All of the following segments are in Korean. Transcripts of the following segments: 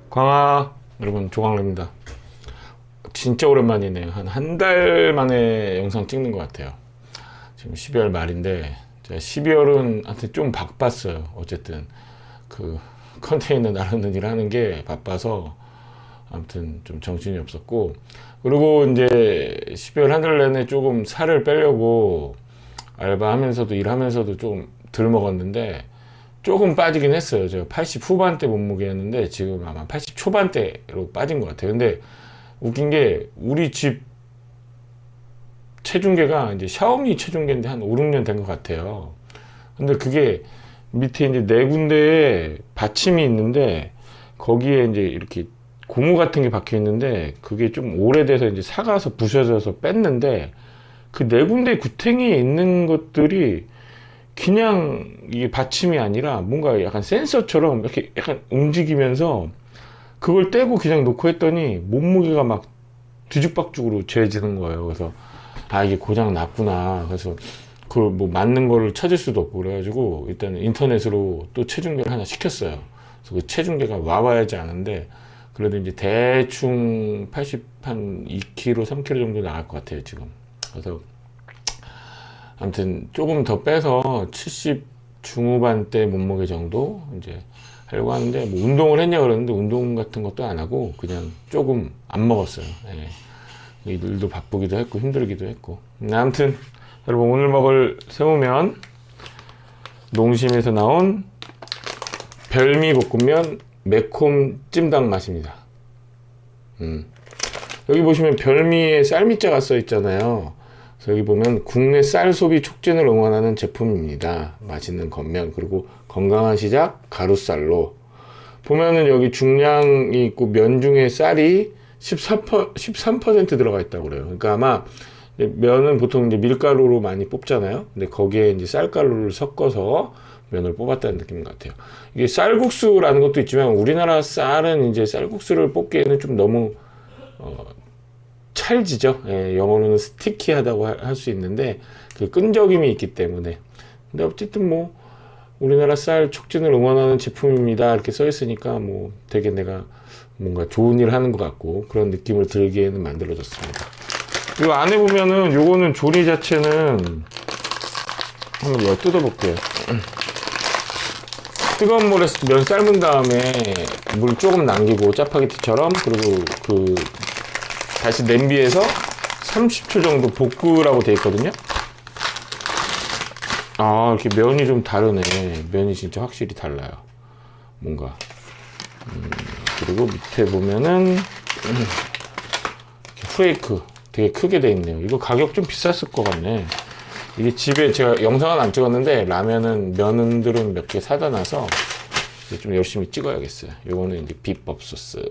광아 여러분, 조광래입니다. 진짜 오랜만이네요. 한 달 만에 영상 찍는 것 같아요. 지금 12월 말인데 제가 12월은 하여튼 좀 바빴어요. 어쨌든 그 컨테이너 나르는 일 하는 게 바빠서 아무튼 좀 정신이 없었고, 그리고 이제 12월 한 달 내내 조금 살을 빼려고 알바하면서도 일하면서도 좀 덜 먹었는데 조금 빠지긴 했어요. 제가 80 후반대 몸무게였는데 지금 아마 80 초반대로 빠진 것 같아요. 근데 웃긴 게 우리 집 체중계가 이제 샤오미 체중계인데 한 5, 6년 된 것 같아요. 근데 그게 밑에 이제 네 군데에 받침이 있는데 거기에 이제 이렇게 고무 같은 게 박혀 있는데 그게 좀 오래돼서 이제 사가서 부셔져서 뺐는데 그 네 군데 구탱이에 있는 것들이 그냥 이게 받침이 아니라 뭔가 약간 센서처럼 이렇게 약간 움직이면서 그걸 떼고 그냥 놓고 했더니 몸무게가 막 뒤죽박죽으로 재지는 거예요. 그래서 아, 이게 고장 났구나. 그래서 그걸 뭐 맞는 거를 찾을 수도 없고 그래가지고 일단 인터넷으로 또 체중계를 하나 시켰어요. 그래서 그 체중계가 와봐야지 아는데 그래도 이제 대충 80 한 2kg, 3kg 정도 나갈 것 같아요 지금. 그래서 아무튼 조금 더 빼서 70 중후반대 몸무게 정도 이제 하려고 하는데, 뭐 운동을 했냐 그러는데 운동 같은 것도 안 하고 그냥 조금 안 먹었어요. 예. 일도 바쁘기도 했고 힘들기도 했고. 아무튼 여러분, 오늘 먹을 새우면 농심에서 나온 별미 볶음면 매콤 찜닭 맛입니다. 여기 보시면 별미에 쌀미자가 써 있잖아요. 그래서 여기 보면 국내 쌀 소비 촉진을 응원하는 제품입니다. 맛있는 겉면, 그리고 건강한 시작 가루쌀로. 보면은 여기 중량이 있고 면 중에 쌀이 13% 들어가 있다고 그래요. 그러니까 아마 면은 보통 이제 밀가루로 많이 뽑잖아요. 근데 거기에 이제 쌀가루를 섞어서 면을 뽑았다는 느낌 같아요. 이게 쌀국수라는 것도 있지만 우리나라 쌀은 이제 쌀국수를 뽑기에는 좀 너무 찰지죠. 예, 영어로는 스티키하다고 할 수 있는데 그 끈적임이 있기 때문에. 근데 어쨌든 뭐 우리나라 쌀 촉진을 응원하는 제품입니다 이렇게 써 있으니까 뭐 되게 내가 뭔가 좋은 일 하는 것 같고 그런 느낌을 들게는 만들어졌습니다. 이 안에 보면은 요거는 조리 자체는 한번 뜯어 볼게요. 뜨거운 물에 면 삶은 다음에 물 조금 남기고 짜파게티처럼, 그리고 그 다시 냄비에서 30초 정도 볶으라고 되어 있거든요. 아, 이렇게 면이 좀 다르네. 면이 진짜 확실히 달라요. 뭔가. 그리고 밑에 보면은 후레이크 되게 크게 돼 있네요. 이거 가격 좀 비쌌을 것 같네. 이게 집에 제가 영상은 안 찍었는데 라면은 면들은 몇 개 사다 놔서 좀 열심히 찍어야겠어요. 요거는 이제 비법 소스.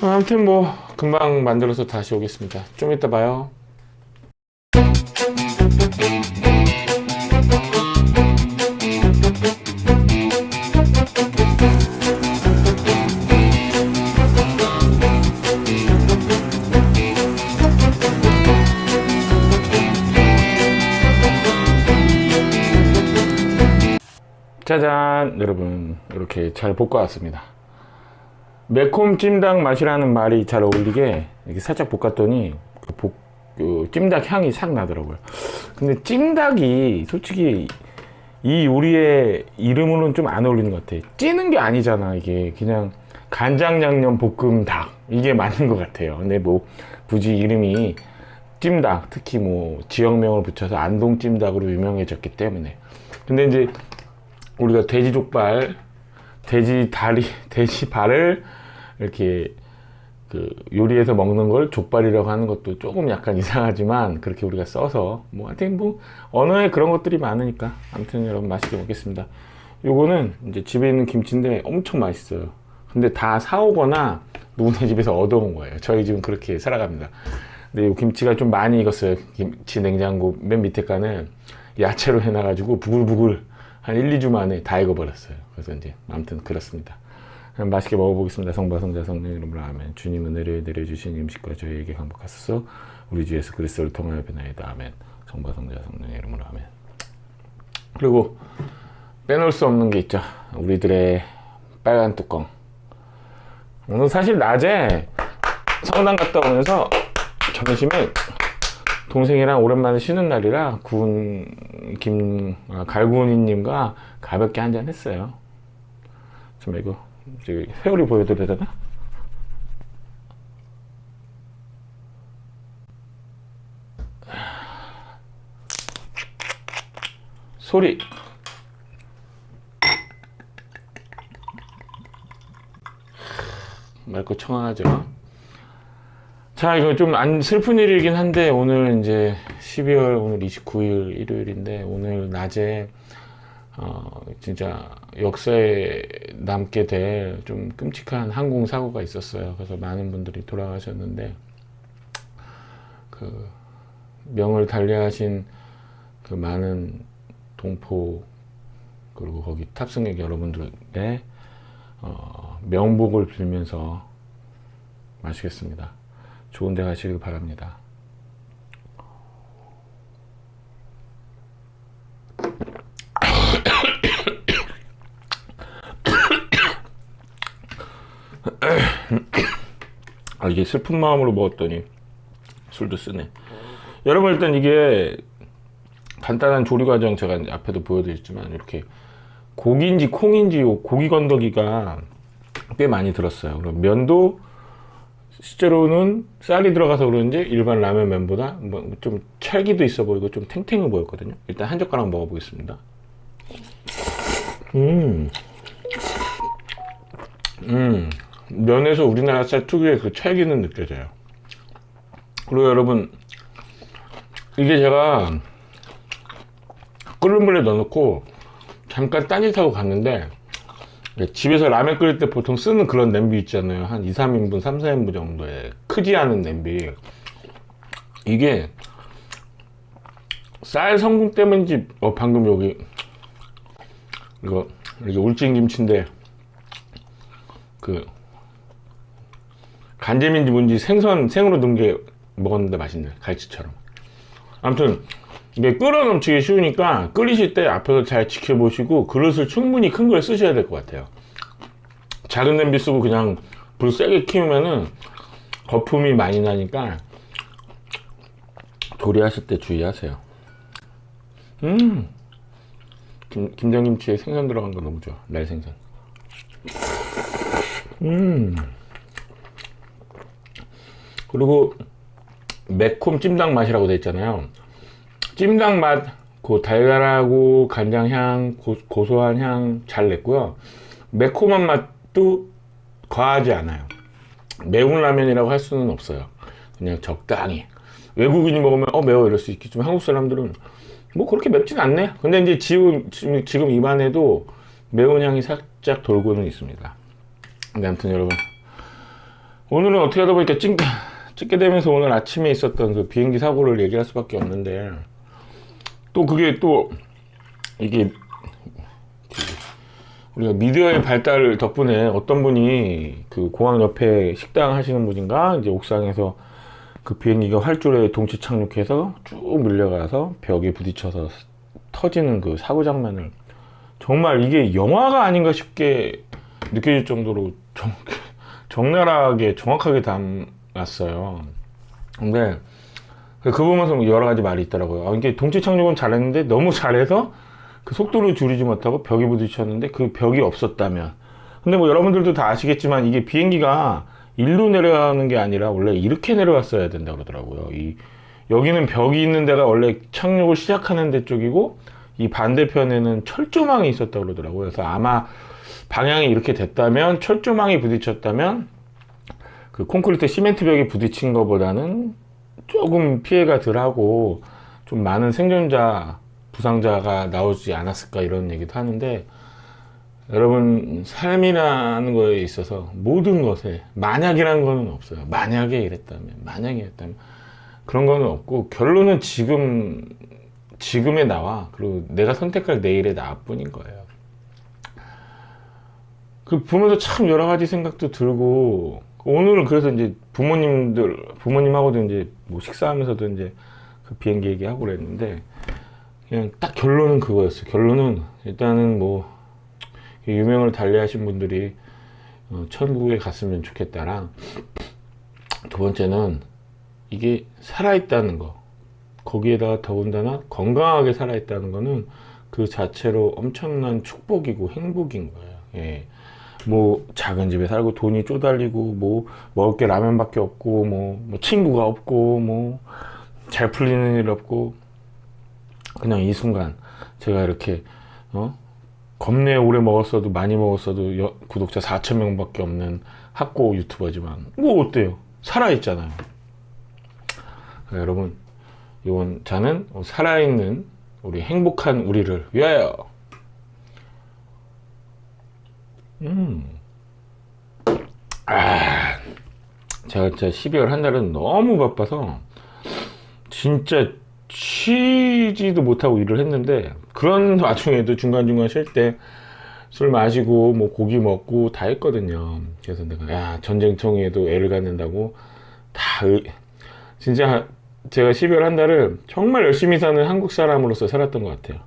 아무튼 뭐 금방 만들어서 다시 오겠습니다. 좀 이따 봐요. 짜잔, 여러분, 이렇게 잘 볶아 왔습니다. 매콤 찜닭 맛이라는 말이 잘 어울리게 이렇게 살짝 볶았더니 그 찜닭 향이 싹 나더라고요. 근데 찜닭이 솔직히 이 요리의 이름으로는 좀 안 어울리는 것 같아. 찌는 게 아니잖아. 이게 그냥 간장 양념 볶음 닭, 이게 맞는 것 같아요. 근데 뭐 굳이 이름이 찜닭, 특히 뭐 지역명을 붙여서 안동 찜닭으로 유명해졌기 때문에. 근데 이제 우리가 돼지 족발, 돼지 다리, 돼지 발을 이렇게 그 요리해서 먹는 걸 족발이라고 하는 것도 조금 약간 이상하지만 그렇게 우리가 써서 뭐 하여튼 뭐 언어에 그런 것들이 많으니까 아무튼 여러분 맛있게 먹겠습니다. 요거는 이제 집에 있는 김치인데 엄청 맛있어요. 근데 다 사오거나 누구네 집에서 얻어온 거예요. 저희 집은 그렇게 살아갑니다. 근데 이 김치가 좀 많이 익었어요. 김치 냉장고 맨 밑에 칸을 야채로 해놔가지고 부글부글 한 1, 2주 만에 다 익어버렸어요. 그래서 이제 아무튼 그렇습니다. 맛있게 먹어보겠습니다. 성부 성자 성령 이름으로 아멘. 주님은 내려주신 음식과 저희에게 강복하소서. 우리 주 예수 그리스도를 통하여 변화이다 아멘. 성부 성자 성령 이름으로 아멘. 그리고 빼놓을 수 없는 게 있죠. 우리들의 빨간 뚜껑. 오늘 사실 낮에 성당 갔다 오면서 점심에 동생이랑 오랜만에 쉬는 날이라 갈구니님과 가볍게 한잔 했어요. 좀 이거 회오리 보여드려야 되나? 소리. 맑고 청아하죠. 자, 이거 좀 안 슬픈 일이긴 한데, 오늘 이제 12월 오늘 29일 일요일인데, 오늘 낮에 진짜 역사에 남게 될 좀 끔찍한 항공사고가 있었어요. 그래서 많은 분들이 돌아가셨는데, 그 명을 달리하신 그 많은 동포 그리고 거기 탑승객 여러분들의 명복을 빌면서 마시겠습니다. 좋은 데 가시길 바랍니다. 이게 슬픈 마음으로 먹었더니 술도 쓰네. 여러분, 일단 이게 간단한 조리 과정 제가 앞에도 보여드렸지만, 이렇게 고기인지 콩인지 고기 건더기가 꽤 많이 들었어요. 그리고 면도 실제로는 쌀이 들어가서 그런지 일반 라면 면보다 좀 찰기도 있어 보이고 좀 탱탱해 보였거든요. 일단 한 젓가락 먹어보겠습니다. 면에서 우리나라 쌀 특유의 그 찰기는 느껴져요. 그리고 여러분, 이게 제가 끓는 물에 넣어놓고 잠깐 딴짓하고 갔는데, 집에서 라면 끓일 때 보통 쓰는 그런 냄비 있잖아요. 한 2, 3인분, 3, 4인분 정도의 크지 않은 냄비. 이게 쌀 성분 때문인지, 방금 여기 이게 울진김치인데, 그 간잼인지 뭔지 생으로 넣은 게 먹었는데 맛있네. 갈치처럼. 아무튼 이게 끓어 넘치기 쉬우니까 끓이실 때 앞에서 잘 지켜보시고 그릇을 충분히 큰 걸 쓰셔야 될 것 같아요. 작은 냄비 쓰고 그냥 불 세게 키우면은 거품이 많이 나니까 조리하실 때 주의하세요. 김장김치에 생선 들어간 거 너무 좋아. 날생선. 그리고 매콤 찜닭 맛이라고 돼 있잖아요. 찜닭 맛, 그 달달하고 간장향, 고소한 향 잘 냈고요. 매콤한 맛도 과하지 않아요. 매운 라면이라고 할 수는 없어요. 그냥 적당히. 외국인이 먹으면 매워 이럴 수 있겠지만 한국 사람들은 뭐 그렇게 맵진 않네. 근데 이제 지금 입안에도 매운 향이 살짝 돌고는 있습니다. 근데 아무튼 여러분, 오늘은 어떻게 하다 보니까 찍게 되면서 오늘 아침에 있었던 그 비행기 사고를 얘기할 수밖에 없는데, 또 그게 또 이게 우리가 미디어의 발달 덕분에 어떤 분이 그 공항 옆에 식당 하시는 분인가 이제 옥상에서 그 비행기가 활주로에 동시 착륙해서 쭉 밀려가서 벽에 부딪혀서 터지는 그 사고 장면을, 정말 이게 영화가 아닌가 싶게 느껴질 정도로 적나라하게 정확하게 담았어요. 근데 그 보면서 여러 가지 말이 있더라고요. 이게 동체 착륙은 잘했는데 너무 잘해서 그 속도를 줄이지 못하고 벽에 부딪혔는데 그 벽이 없었다면. 근데 뭐 여러분들도 다 아시겠지만 이게 비행기가 일로 내려가는 게 아니라 원래 이렇게 내려갔어야 된다 그러더라고요. 여기는 벽이 있는 데가 원래 착륙을 시작하는 데 쪽이고, 이 반대편에는 철조망이 있었다 그러더라고요. 그래서 아마 방향이 이렇게 됐다면, 철조망이 부딪혔다면 그 콘크리트 시멘트 벽에 부딪힌 것보다는 조금 피해가 덜하고 좀 많은 생존자, 부상자가 나오지 않았을까 이런 얘기도 하는데, 여러분, 삶이라는 거에 있어서 모든 것에 만약이라는 거는 없어요. 만약에 이랬다면 그런 거는 없고, 결론은 지금의 나와, 그리고 내가 선택할 내일의 나뿐인 거예요. 그 보면서 참 여러 가지 생각도 들고, 오늘은 그래서 이제 부모님하고도 이제 뭐 식사하면서도 이제 그 비행기 얘기하고 그랬는데, 그냥 딱 결론은 그거였어요. 결론은 일단은 뭐 유명을 달리하신 분들이 천국에 갔으면 좋겠다랑, 두 번째는 이게 살아있다는 거, 거기에다가 더군다나 건강하게 살아있다는 거는 그 자체로 엄청난 축복이고 행복인 거예요. 예. 뭐 작은 집에 살고 돈이 쪼달리고 뭐 먹을 게 라면밖에 없고 뭐 친구가 없고 뭐 잘 풀리는 일 없고, 그냥 이 순간 제가 이렇게 겁내 오래 먹었어도 많이 먹었어도 구독자 4,000명밖에 없는 학고 유튜버지만 뭐 어때요? 살아있잖아요. 여러분, 이번 자는 살아있는 우리 행복한 우리를 위하여. 제가 진짜 12월 한 달은 너무 바빠서 진짜 쉬지도 못하고 일을 했는데, 그런 와중에도 중간중간 쉴 때 술 마시고 뭐 고기 먹고 다 했거든요. 그래서 내가 야, 전쟁통에도 애를 갖는다고 진짜 제가 12월 한 달을 정말 열심히 사는 한국 사람으로서 살았던 것 같아요.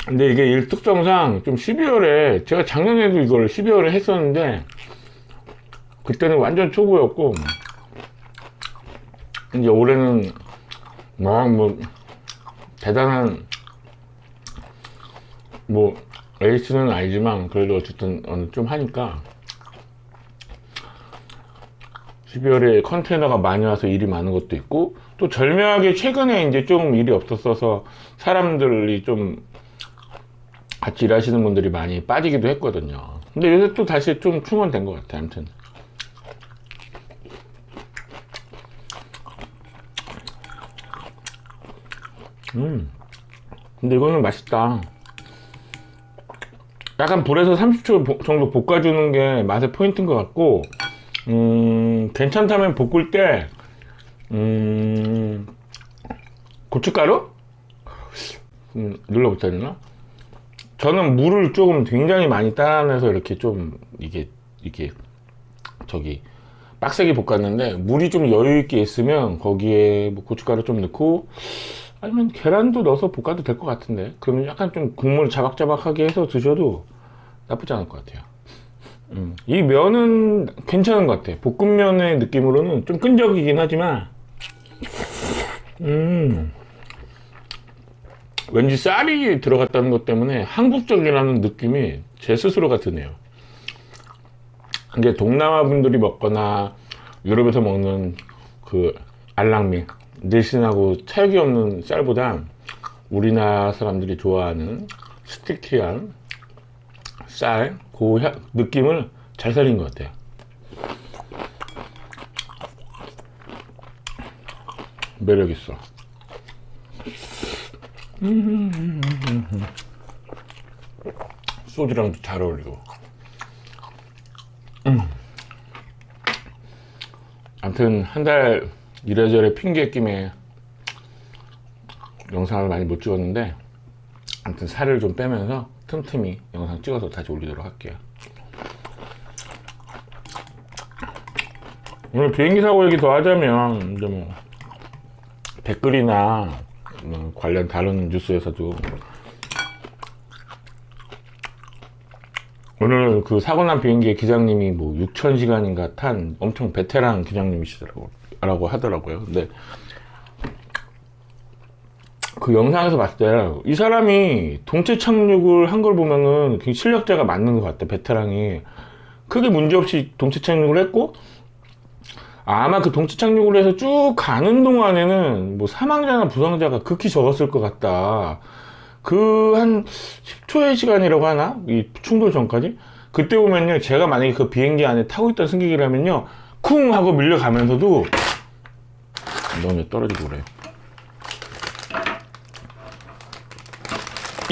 근데 이게 일 특성상 좀 12월에, 제가 작년에도 이걸 12월에 했었는데 그때는 완전 초보였고, 이제 올해는 뭐 대단한 뭐 에이스는 아니지만 그래도 어쨌든 좀 하니까 12월에 컨테이너가 많이 와서 일이 많은 것도 있고, 또 절묘하게 최근에 이제 좀 일이 없었어서 사람들이 좀 같이 일하시는 분들이 많이 빠지기도 했거든요. 근데 요새 또 다시 좀 충원된 것 같아요. 아무튼 근데 이거는 맛있다. 약간 불에서 30초 정도 볶아주는 게 맛의 포인트인 것 같고, 괜찮다면 볶을 때 고춧가루? 눌러붙어야 되나? 저는 물을 조금 굉장히 많이 따라내서 이렇게 좀 이게 저기 빡세게 볶았는데, 물이 좀 여유있게 있으면 거기에 뭐 고춧가루 좀 넣고 아니면 계란도 넣어서 볶아도 될 것 같은데, 그러면 약간 좀 국물 자박자박하게 해서 드셔도 나쁘지 않을 것 같아요. 이 면은 괜찮은 것 같아요. 볶음면의 느낌으로는 좀 끈적이긴 하지만 왠지 쌀이 들어갔다는 것 때문에 한국적이라는 느낌이 제 스스로가 드네요. 이게 동남아 분들이 먹거나 유럽에서 먹는 그 알랑미, 늘씬하고 차육이 없는 쌀보다 우리나라 사람들이 좋아하는 스티키한 쌀, 그 느낌을 잘 살린 것 같아요. 매력 있어. 소주랑도 잘 어울리고. 아무튼 한 달 이래저래 핑계 김에 영상을 많이 못 찍었는데, 아무튼 살을 좀 빼면서 틈틈이 영상 찍어서 다시 올리도록 할게요. 오늘 비행기 사고 얘기 더 하자면, 이제 뭐 댓글이나 관련 다른 뉴스에서도 오늘 그 사고 난 비행기의 기장님이 뭐 6,000시간인가 탄 엄청 베테랑 기장님이시더라고 하더라고요. 근데 그 영상에서 봤을 때 이 사람이 동체 착륙을 한 걸 보면은 굉장히 실력자가 맞는 것 같아. 베테랑이 크게 문제없이 동체 착륙을 했고, 아마 그 동체 착륙을 해서 쭉 가는 동안에는 뭐 사망자나 부상자가 극히 적었을 것 같다. 그 한 10초의 시간이라고 하나? 이 충돌 전까지? 그때 보면요, 제가 만약에 그 비행기 안에 타고 있던 승객이라면요, 쿵 하고 밀려가면서도 너는 왜 떨어지고 그래?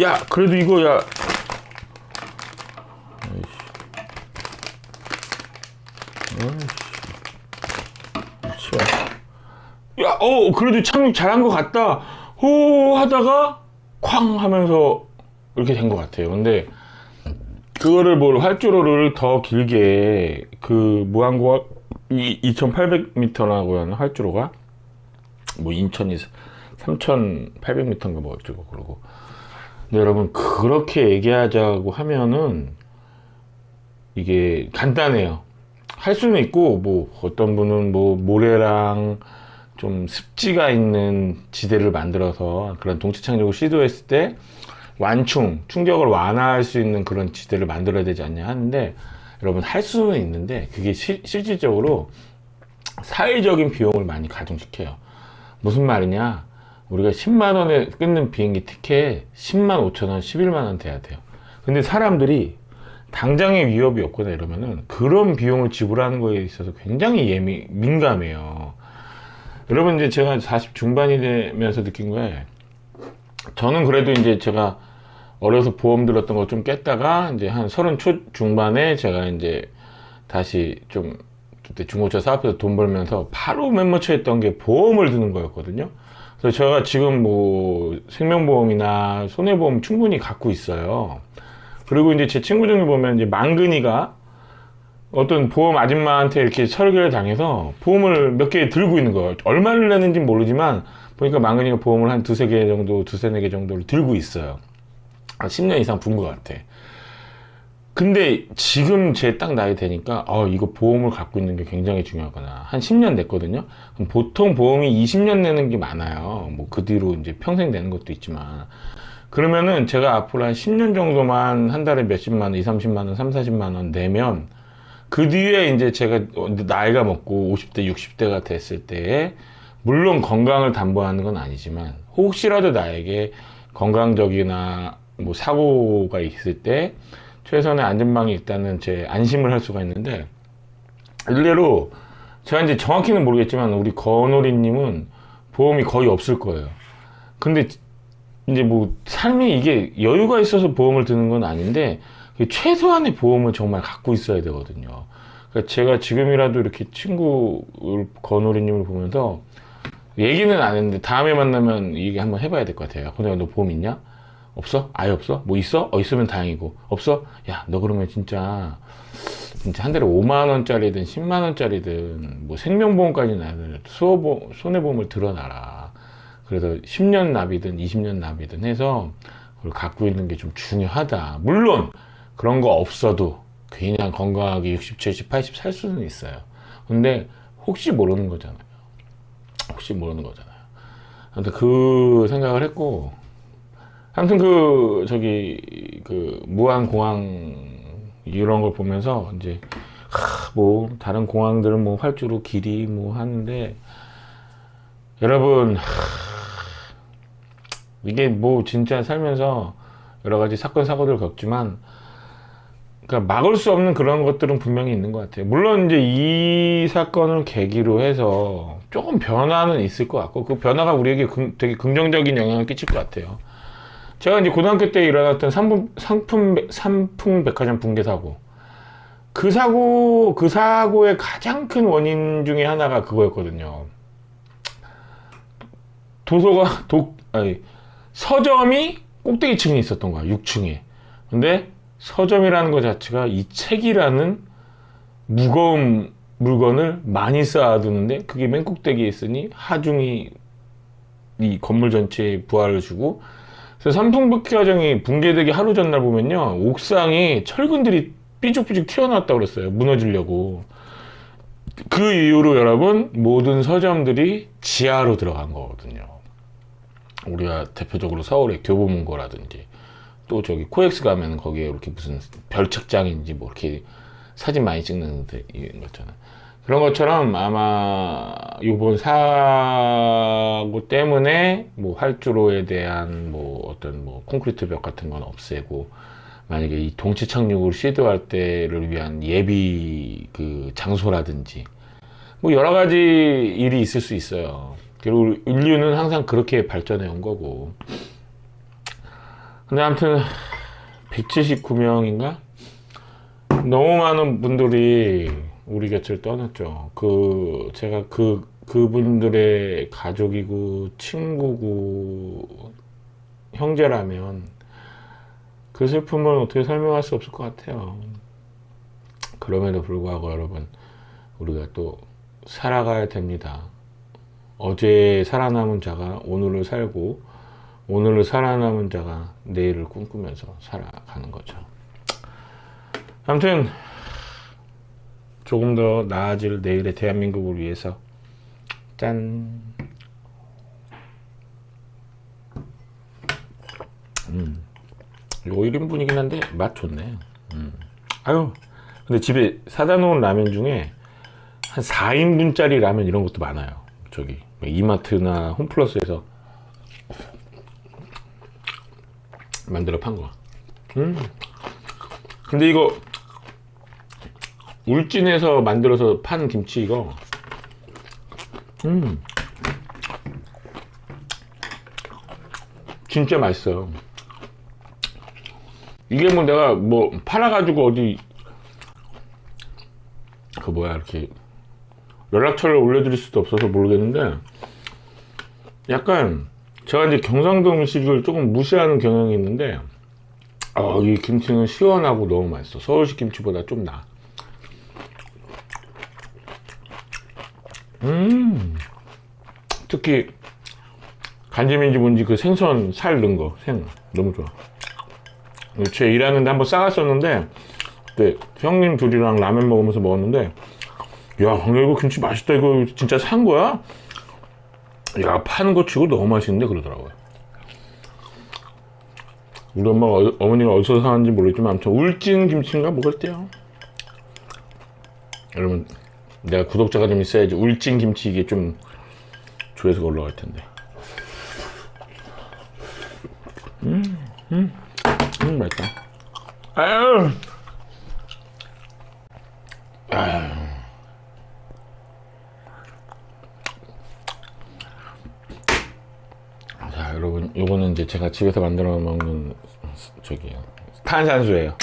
야, 그래도 이거, 야. 야, 그래도 착륙 잘한 것 같다. 호 하다가 쾅 하면서 이렇게 된 것 같아요. 근데 그거를 뭘 활주로를 더 길게, 그 무항고가 2,800m라고 하는 활주로가 뭐 인천이 3,800m인가 뭐 어쩌고 그러고. 근데 여러분, 그렇게 얘기하자고 하면은 이게 간단해요. 할 수는 있고, 뭐 어떤 분은 뭐 모래랑 좀 습지가 있는 지대를 만들어서 그런 동체 착륙을 시도했을 때 충격을 완화할 수 있는 그런 지대를 만들어야 되지 않냐 하는데, 여러분, 할 수는 있는데 그게 실질적으로 사회적인 비용을 많이 가중시켜요. 무슨 말이냐? 우리가 10만 원에 끊는 비행기 티켓 10만 5천 원, 11만 원 돼야 돼요. 근데 사람들이 당장의 위협이 없거나 이러면은 그런 비용을 지불하는 거에 있어서 굉장히 민감해요. 여러분, 이제 제가 40 중반이 되면서 느낀 거에, 저는 그래도 이제 제가 어려서 보험 들었던 거 좀 깼다가 이제 한 30 초 중반에 제가 이제 다시 좀 그때 중고차 사업해서 돈 벌면서 바로 맨머쳐 했던 게 보험을 드는 거였거든요. 그래서 제가 지금 뭐 생명보험이나 손해보험 충분히 갖고 있어요. 그리고 이제 제 친구 중에 보면 이제 망근이가 어떤 보험 아줌마한테 이렇게 설계를 당해서 보험을 몇 개 들고 있는 거예요. 얼마를 내는지 모르지만 보니까 망근이가 보험을 한 두세 개 정도, 두세 네 개 정도를 들고 있어요. 10년 이상 분 것 같아. 근데 지금 제 딱 나이 되니까 이거 보험을 갖고 있는 게 굉장히 중요하구나. 한 10년 냈거든요. 그럼 보통 보험이 20년 내는 게 많아요. 뭐 그 뒤로 이제 평생 내는 것도 있지만, 그러면은 제가 앞으로 한 10년 정도만 한 달에 몇십만 원, 2, 30만 원, 3, 40만 원 내면, 그 뒤에 이제 제가 나이가 먹고 50대, 60대가 됐을 때에, 물론 건강을 담보하는 건 아니지만 혹시라도 나에게 건강적이나 뭐 사고가 있을 때 최선의 안전망이 있다는 제 안심을 할 수가 있는데, 일례로 제가 이제 정확히는 모르겠지만 우리 건오리님은 보험이 거의 없을 거예요. 근데 이제 뭐 삶이 이게 여유가 있어서 보험을 드는 건 아닌데 최소한의 보험을 정말 갖고 있어야 되거든요. 그러니까 제가 지금이라도 이렇게 친구 건오리님을 보면서 얘기는 안 했는데 다음에 만나면 얘기 한번 해봐야 될 것 같아요. 근데 너 보험 있냐? 없어? 아예 없어? 뭐 있어? 있으면 다행이고. 없어? 야, 너 그러면 진짜 한 달에 5만 원짜리든 10만 원짜리든 뭐 생명보험까지 나는 손해보험을 들어놔라. 그래서 10년 납이든 20년 납이든 해서 그걸 갖고 있는 게 좀 중요하다. 물론 그런 거 없어도 그냥 건강하게 60, 70, 80 살 수는 있어요. 근데 혹시 모르는 거잖아요. 혹시 모르는 거잖아요. 아무튼 그 생각을 했고, 아무튼 그 무안공항 이런 걸 보면서 이제 뭐 다른 공항들은 뭐 활주로 길이 뭐 하는데, 여러분 이게 뭐 진짜 살면서 여러 가지 사건 사고들 겪지만, 그러니까 막을 수 없는 그런 것들은 분명히 있는 것 같아요. 물론 이제 이 사건을 계기로 해서 조금 변화는 있을 것 같고, 그 변화가 우리에게 되게 긍정적인 영향을 끼칠 것 같아요. 제가 이제 고등학교 때 일어났던 삼풍 백화점 붕괴 사고, 그 사고의 가장 큰 원인 중에 하나가 그거였거든요. 서점이 꼭대기층에 있었던 거야, 6층에. 근데 서점이라는 것 자체가 이 책이라는 무거운 물건을 많이 쌓아두는데, 그게 맨 꼭대기에 있으니 하중이 이 건물 전체에 부하를 주고, 그래서 삼풍백화점이 붕괴되기 하루 전날 보면요, 옥상에 철근들이 삐죽삐죽 튀어나왔다고 그랬어요. 무너지려고. 그 이후로 여러분, 모든 서점들이 지하로 들어간 거거든요. 우리가 대표적으로 서울의 교보문고라든지, 또 저기 코엑스 가면 거기에 이렇게 무슨 별책장인지 뭐 이렇게 사진 많이 찍는 데 이런 거 있잖아요. 그런 것처럼 아마 이번 사고 때문에 뭐 활주로에 대한 뭐 어떤 뭐 콘크리트 벽 같은 건 없애고, 만약에 이 동체 착륙을 시도할 때를 위한 예비 그 장소라든지 뭐 여러 가지 일이 있을 수 있어요. 그리고 인류는 항상 그렇게 발전해 온 거고. 근데 아무튼 179명인가? 너무 많은 분들이 우리 곁을 떠났죠. 제가 그분들의 가족이고 친구고 형제라면 그 슬픔을 어떻게 설명할 수 없을 것 같아요. 그럼에도 불구하고 여러분, 우리가 또 살아가야 됩니다. 어제 살아남은 자가 오늘을 살고 오늘을 살아남은 자가 내일을 꿈꾸면서 살아가는 거죠. 아무튼 조금 더 나아질 내일의 대한민국을 위해서 짠. 이거 1인분이긴 한데 맛 좋네. 아유, 근데 집에 사다 놓은 라면 중에 한 4인분짜리 라면 이런 것도 많아요. 저기 이마트나 홈플러스에서 만들어 판 거. 근데 이거 울진에서 만들어서 판 김치 이거 진짜 맛있어요. 이게 뭐 내가 뭐 팔아가지고 어디 그 뭐야 이렇게 연락처를 올려드릴 수도 없어서 모르겠는데 약간 제가 이제 경상도 음식을 조금 무시하는 경향이 있는데 이 김치는 시원하고 너무 맛있어. 서울식 김치보다 좀 나아. 특히 간지민지 뭔지 그 생선 살 넣은 거 너무 좋아. 제 일하는데 한번 싸갔었는데 그때 형님 둘이랑 라면 먹으면서 먹었는데 야 근데 이거 김치 맛있다. 이거 진짜 산 거야? 야 파는 거 치고 너무 맛있는데 그러더라고요. 우리 엄마가 어머니가 어디서 사는지 모르겠지만 아무튼 울진 김치인가 먹을게요. 여러분 내가 구독자가 좀 있어야지 울진 김치 이게 좀 조회수가 올라갈 텐데. 맛있다. 아유. 자, 여러분, 요거는 이제 제가 집에서 만들어 먹는 저기요 탄산수예요.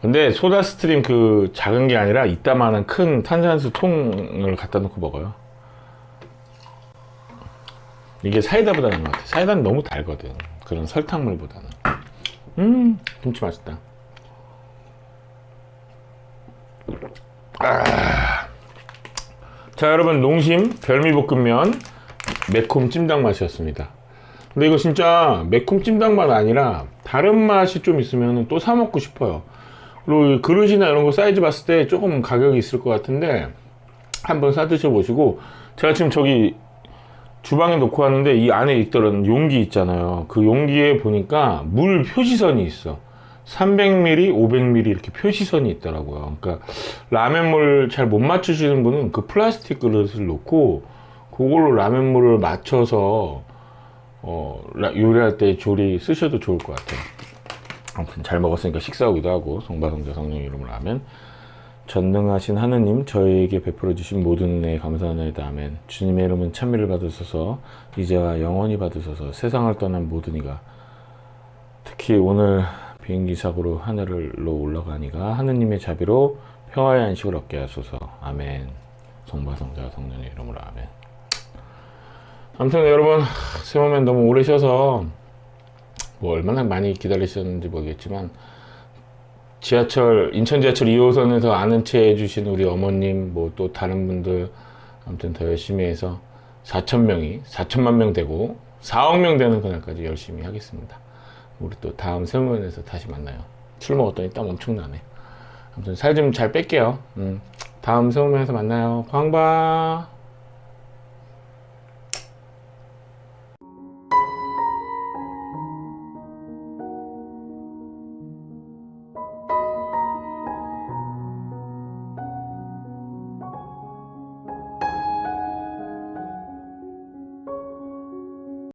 근데 소다스트림 그 작은 게 아니라 이따만한 큰 탄산수 통을 갖다 놓고 먹어요. 이게 사이다보다 나은 것 같아. 사이다는 너무 달거든. 그런 설탕물보다는. 김치 맛있다. 자, 여러분, 농심 별미볶음면 매콤 찜닭 맛이었습니다. 근데 이거 진짜 매콤 찜닭 맛 아니라 다른 맛이 좀 있으면 또 사 먹고 싶어요. 그리고 그릇이나 이런 거 사이즈 봤을 때 조금 가격이 있을 것 같은데 한번 사 드셔보시고, 제가 지금 저기 주방에 놓고 왔는데 이 안에 있던 용기 있잖아요. 그 용기에 보니까 물 표시선이 있어. 300ml, 500ml 이렇게 표시선이 있더라고요. 그러니까 라면물 잘 못 맞추시는 분은 그 플라스틱 그릇을 놓고 그걸로 라면물을 맞춰서 요리할 때 조리 쓰셔도 좋을 것 같아요. 아무튼 잘 먹었으니까 식사하기도 하고. 성바성자 성령 이름 라면. 전능하신 하느님, 저희에게 베풀어 주신 모든 은혜에 감사하나이다. 아멘. 주님의 이름은 찬미를 받으소서, 이제와 영원히 받으소서. 세상을 떠난 모든 이가 특히 오늘 비행기 사고로 하늘로 올라가니가 하느님의 자비로 평화의 안식을 얻게 하소서. 아멘. 성바성자 성령의 이름으로 아멘. 아무튼 여러분, 세모맨 너무 오래 쉬어서 뭐 얼마나 많이 기다리셨는지 모르겠지만 인천 지하철 2호선에서 아는 체 해주신 우리 어머님, 뭐 또 다른 분들, 아무튼 더 열심히 해서 4천만 명 되고 4억 명 되는 그날까지 열심히 하겠습니다. 우리 또 다음 세모면에서 다시 만나요. 술 먹었더니 땀 엄청 나네. 아무튼 살 좀 잘 뺄게요. 다음 세모면에서 만나요. 광바.